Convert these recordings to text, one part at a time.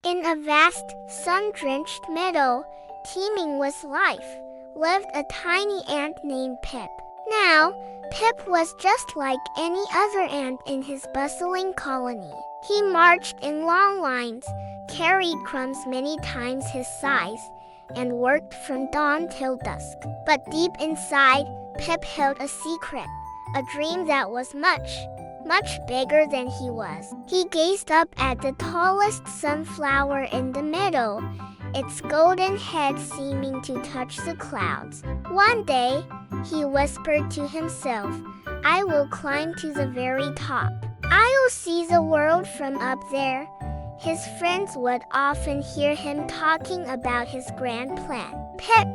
In a vast, sun-drenched meadow, teeming with life, lived a tiny ant named Pip. Now, Pip was just like any other ant in his bustling colony. He marched in long lines, carried crumbs many times his size, and worked from dawn till dusk. But deep inside, Pip held a secret, a dream that was much bigger than he was. He gazed up at the tallest sunflower in the meadow, its golden head seeming to touch the clouds. One day, he whispered to himself, "I will climb to the very top. I'll see the world from up there." His friends would often hear him talking about his grand plan. "Pip,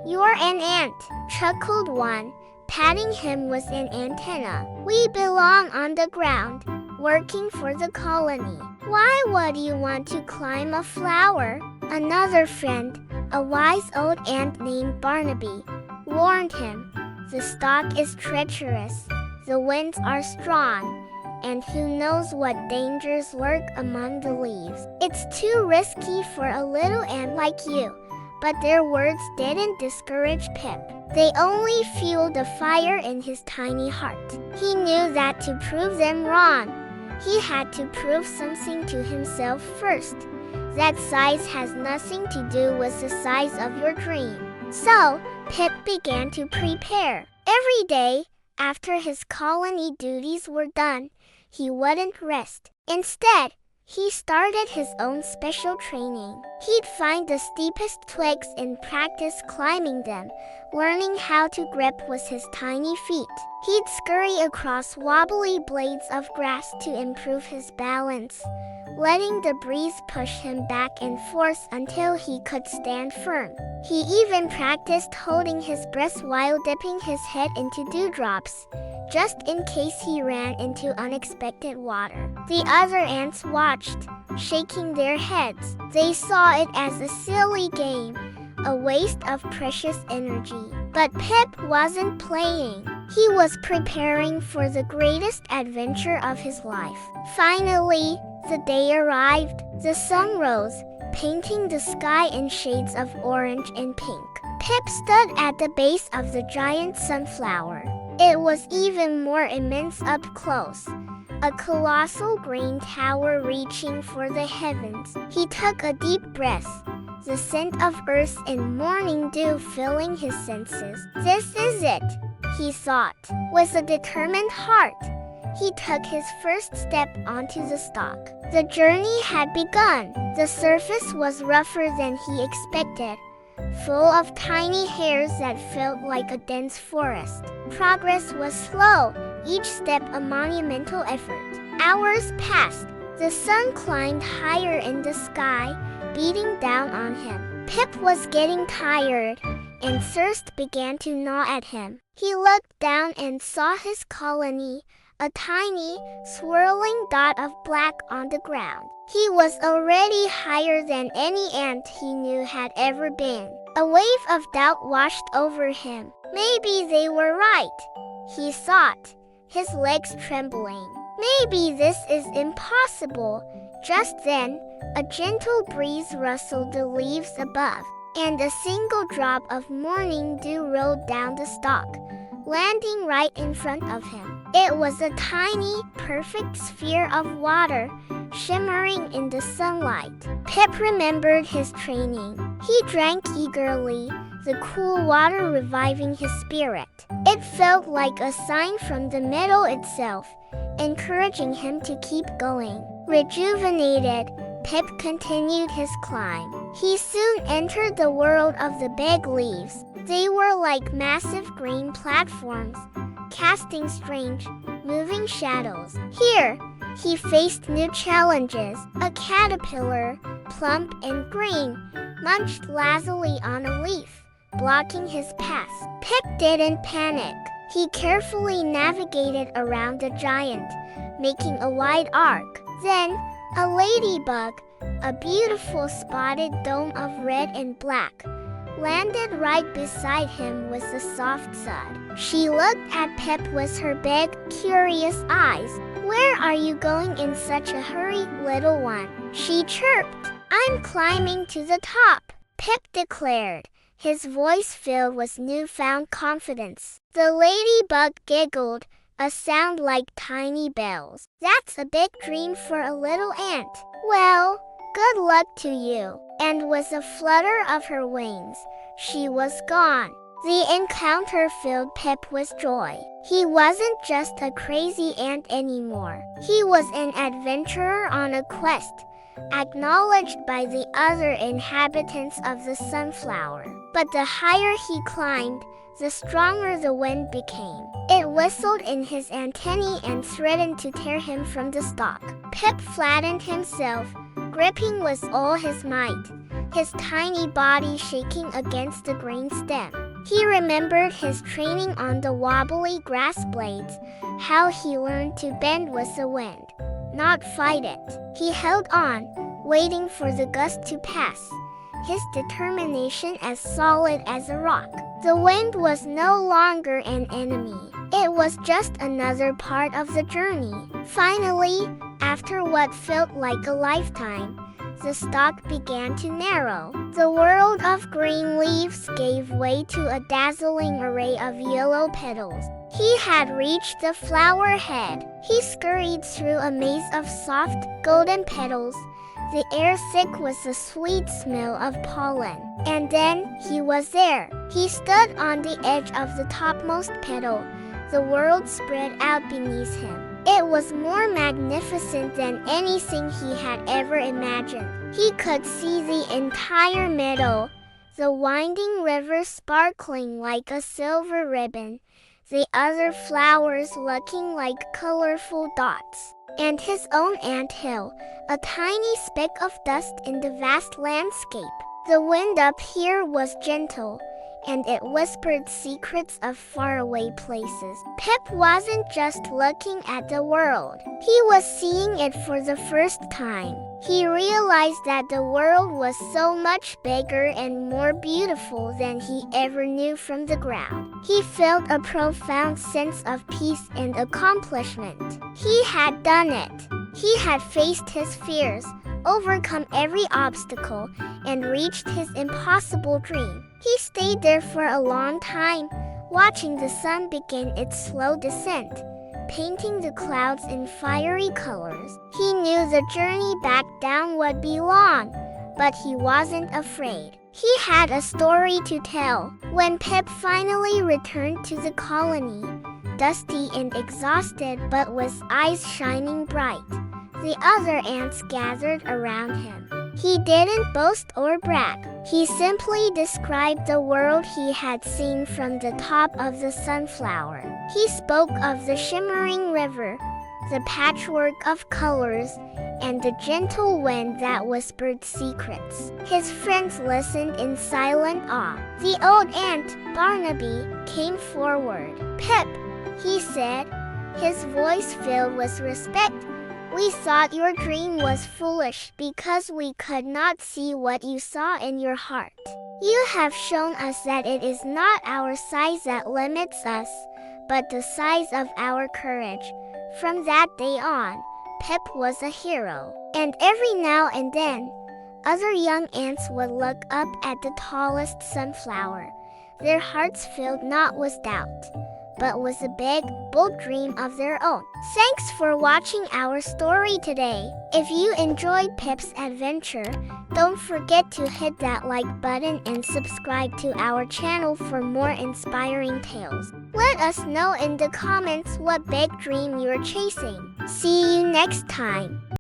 you're an ant," chuckled one, patting him with an antenna. "We belong on the ground, working for the colony. Why would you want to climb a flower?" Another friend, a wise old ant named Barnaby, warned him, "The stalk is treacherous, the winds are strong, and who knows what dangers lurk among the leaves. It's too risky for a little ant like you." But their words didn't discourage Pip. They only fueled the fire in his tiny heart. He knew that to prove them wrong, he had to prove something to himself first. That size has nothing to do with the size of your dream. So, Pip began to prepare. Every day, after his colony duties were done, he wouldn't rest. Instead, he started his own special training. He'd find the steepest twigs and practice climbing them, learning how to grip with his tiny feet. He'd scurry across wobbly blades of grass to improve his balance, letting the breeze push him back and forth until he could stand firm. He even practiced holding his breath while dipping his head into dewdrops, just in case he ran into unexpected water. The other ants watched, shaking their heads. They saw it as a silly game, a waste of precious energy. But Pip wasn't playing. He was preparing for the greatest adventure of his life. Finally, the day arrived. The sun rose, painting the sky in shades of orange and pink. Pip stood at the base of the giant sunflower. It was even more immense up close, a colossal green tower reaching for the heavens. He took a deep breath, the scent of earth and morning dew filling his senses. "This is it," he thought. With a determined heart, he took his first step onto the stalk. The journey had begun. The surface was rougher than he expected, full of tiny hairs that felt like a dense forest. Progress was slow, each step a monumental effort. Hours passed. The sun climbed higher in the sky, beating down on him. Pip was getting tired, and thirst began to gnaw at him. He looked down and saw his colony, a tiny, swirling dot of black on the ground. He was already higher than any ant he knew had ever been. A wave of doubt washed over him. Maybe they were right, he thought, his legs trembling. Maybe this is impossible. Just then, a gentle breeze rustled the leaves above, and a single drop of morning dew rolled down the stalk, landing right in front of him. It was a tiny, perfect sphere of water, shimmering in the sunlight. Pip remembered his training. He drank eagerly, the cool water reviving his spirit. It felt like a sign from the meadow itself, encouraging him to keep going. Rejuvenated, Pip continued his climb. He soon entered the world of the big leaves. They were like massive green platforms, casting strange, moving shadows. Here, he faced new challenges. A caterpillar, plump and green, munched lazily on a leaf, blocking his path. Pip didn't panic. He carefully navigated around the giant, making a wide arc. Then, a ladybug, a beautiful spotted dome of red and black, landed right beside him with a soft thud. She looked at Pip with her big, curious eyes. "Where are you going in such a hurry, little one?" she chirped. I'm climbing to the top, Pip declared, his voice filled with newfound confidence. The ladybug giggled, a sound like tiny bells. That's a big dream for a little ant. Well, good luck to you. And with a flutter of her wings, she was gone. The encounter filled Pip with joy. He wasn't just a crazy ant anymore. He was an adventurer on a quest, acknowledged by the other inhabitants of the sunflower. But the higher he climbed, the stronger the wind became. It whistled in his antennae and threatened to tear him from the stalk. Pip flattened himself, gripping with all his might, his tiny body shaking against the green stem. He remembered his training on the wobbly grass blades, how he learned to bend with the wind, not fight it. He held on, waiting for the gust to pass, his determination as solid as a rock. The wind was no longer an enemy. It was just another part of the journey. Finally, after what felt like a lifetime, the stalk began to narrow. The world of green leaves gave way to a dazzling array of yellow petals. He had reached the flower head. He scurried through a maze of soft, golden petals, the air thick with the sweet smell of pollen. And then he was there. He stood on the edge of the topmost petal. The world spread out beneath him. It was more magnificent than anything he had ever imagined. He could see the entire meadow, the winding river sparkling like a silver ribbon, the other flowers looking like colorful dots, and his own anthill, a tiny speck of dust in the vast landscape. The wind up here was gentle, and it whispered secrets of faraway places. Pip wasn't just looking at the world. He was seeing it for the first time. He realized that the world was so much bigger and more beautiful than he ever knew from the ground. He felt a profound sense of peace and accomplishment. He had done it. He had faced his fears, overcome every obstacle, and reached his impossible dream. He stayed there for a long time, watching the sun begin its slow descent, painting the clouds in fiery colors. He knew the journey back down would be long, but he wasn't afraid. He had a story to tell. When Pip finally returned to the colony, dusty and exhausted but with eyes shining bright, the other ants gathered around him. He didn't boast or brag. He simply described the world he had seen from the top of the sunflower. He spoke of the shimmering river, the patchwork of colors, and the gentle wind that whispered secrets. His friends listened in silent awe. The old ant, Barnaby, came forward. "Pip," he said, his voice filled with respect, "we thought your dream was foolish because we could not see what you saw in your heart. You have shown us that it is not our size that limits us, but the size of our courage." From that day on, Pip was a hero. And every now and then, other young ants would look up at the tallest sunflower, their hearts filled not with doubt, but with a big, bold dream of their own. Thanks for watching our story today. If you enjoyed Pip's adventure, don't forget to hit that like button and subscribe to our channel for more inspiring tales. Let us know in the comments what big dream you're chasing. See you next time.